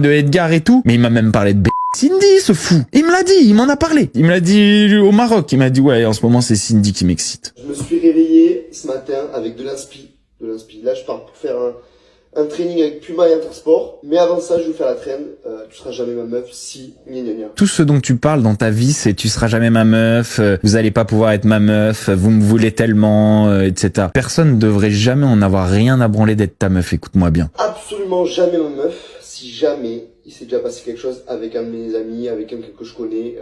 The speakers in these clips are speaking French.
de Edgar et tout, mais il m'a même parlé de Cindy, ce fou. Il me l'a dit, il m'en a parlé. Il me l'a dit au Maroc. Il m'a dit ouais, en ce moment c'est Cindy qui m'excite. Je me suis réveillé ce matin avec de l'inspi. Là, je pars pour faire un training avec Puma et Intersport. Mais avant ça, je vais faire la traîne. Tu seras jamais ma meuf si... Gna gna gna. Tout ce dont tu parles dans ta vie, c'est tu seras jamais ma meuf, vous allez pas pouvoir être ma meuf, vous me voulez tellement, etc. Personne ne devrait jamais en avoir rien à branler d'être ta meuf, écoute-moi bien. Absolument jamais ma meuf si jamais il s'est déjà passé quelque chose avec un de mes amis, avec quelqu'un que je connais.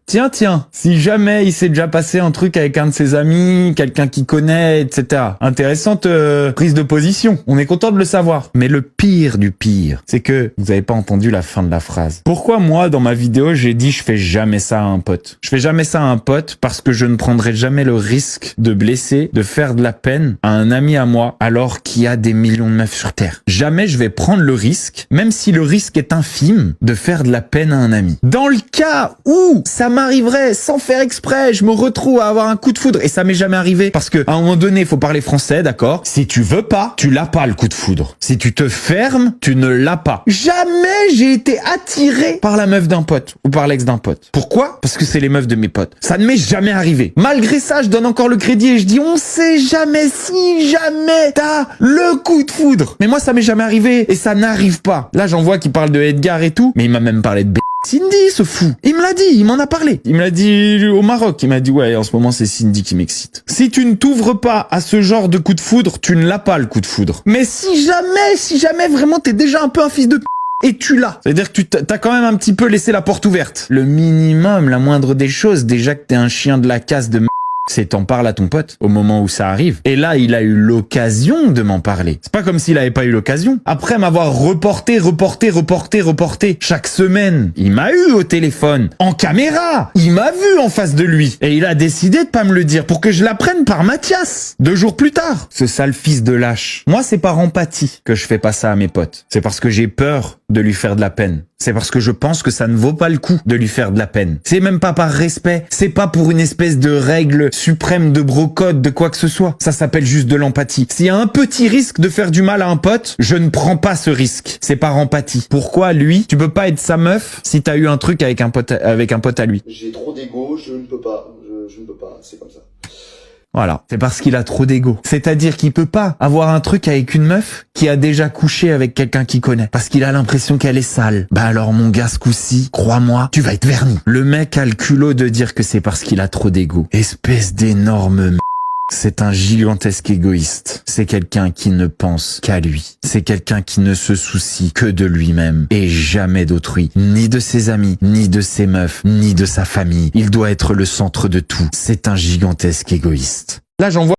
Tiens, si jamais il s'est déjà passé un truc avec un de ses amis, quelqu'un qu'il connaît, etc. Intéressante prise de position, on est content de le savoir. Mais le pire du pire, c'est que vous avez pas entendu la fin de la phrase. Pourquoi moi, dans ma vidéo, j'ai dit je fais jamais ça à un pote? Je fais jamais ça à un pote parce que je ne prendrai jamais le risque de blesser, de faire de la peine à un ami à moi alors qu'il y a des millions de meufs sur Terre. Jamais je vais prendre le risque, même si le risque est infime, de faire de la peine à un ami. Dans le cas où ça m'arriverait sans faire exprès, je me retrouve à avoir un coup de foudre, et ça m'est jamais arrivé parce que à un moment donné, il faut parler français, d'accord? Si tu veux pas, tu l'as pas le coup de foudre. Si tu te fermes, tu ne l'as pas. Jamais j'ai été attiré par la meuf d'un pote ou par l'ex d'un pote. Pourquoi? Parce que c'est les meufs de mes potes. Ça ne m'est jamais arrivé. Malgré ça, je donne encore le crédit et je dis on sait jamais si jamais t'as le coup de foudre. Mais moi, ça m'est jamais arrivé et ça n'arrive pas. Là, j'en vois qui parle de Edgar et tout, mais il m'a même parlé de Cindy, ce fou. Il me l'a dit, il m'en a parlé. Il me l'a dit au Maroc. Il m'a dit ouais, en ce moment c'est Cindy qui m'excite. Si tu ne t'ouvres pas à ce genre de coup de foudre, tu ne l'as pas le coup de foudre. Mais si jamais vraiment t'es déjà un peu un fils de et tu l'as. C'est-à-dire que t'as quand même un petit peu laissé la porte ouverte. Le minimum, la moindre des choses, déjà que t'es un chien de la casse de c'est t'en parles à ton pote au moment où ça arrive. Et là, il a eu l'occasion de m'en parler. C'est pas comme s'il avait pas eu l'occasion. Après m'avoir reporté chaque semaine, il m'a eu au téléphone, en caméra. Il m'a vu en face de lui. Et il a décidé de pas me le dire pour que je l'apprenne par Mathias. 2 jours plus tard. Ce sale fils de lâche. Moi, c'est par empathie que je fais pas ça à mes potes. C'est parce que j'ai peur de lui faire de la peine. C'est parce que je pense que ça ne vaut pas le coup de lui faire de la peine. C'est même pas par respect. C'est pas pour une espèce de règle suprême de brocode, de quoi que ce soit. Ça s'appelle juste de l'empathie. S'il y a un petit risque de faire du mal à un pote, je ne prends pas ce risque. C'est par empathie. Pourquoi lui, tu peux pas être sa meuf si t'as eu un truc avec un pote à lui? J'ai trop d'ego, je ne peux pas. Je ne peux pas, c'est comme ça. Voilà, c'est parce qu'il a trop d'ego. C'est-à-dire qu'il peut pas avoir un truc avec une meuf qui a déjà couché avec quelqu'un qu'il connaît. Parce qu'il a l'impression qu'elle est sale. Bah alors mon gars, ce coup-ci, crois-moi, tu vas être verni. Le mec a le culot de dire que c'est parce qu'il a trop d'ego. Espèce d'énorme c'est un gigantesque égoïste. C'est quelqu'un qui ne pense qu'à lui. C'est quelqu'un qui ne se soucie que de lui-même et jamais d'autrui. Ni de ses amis, ni de ses meufs, ni de sa famille. Il doit être le centre de tout. C'est un gigantesque égoïste. Là, j'en vois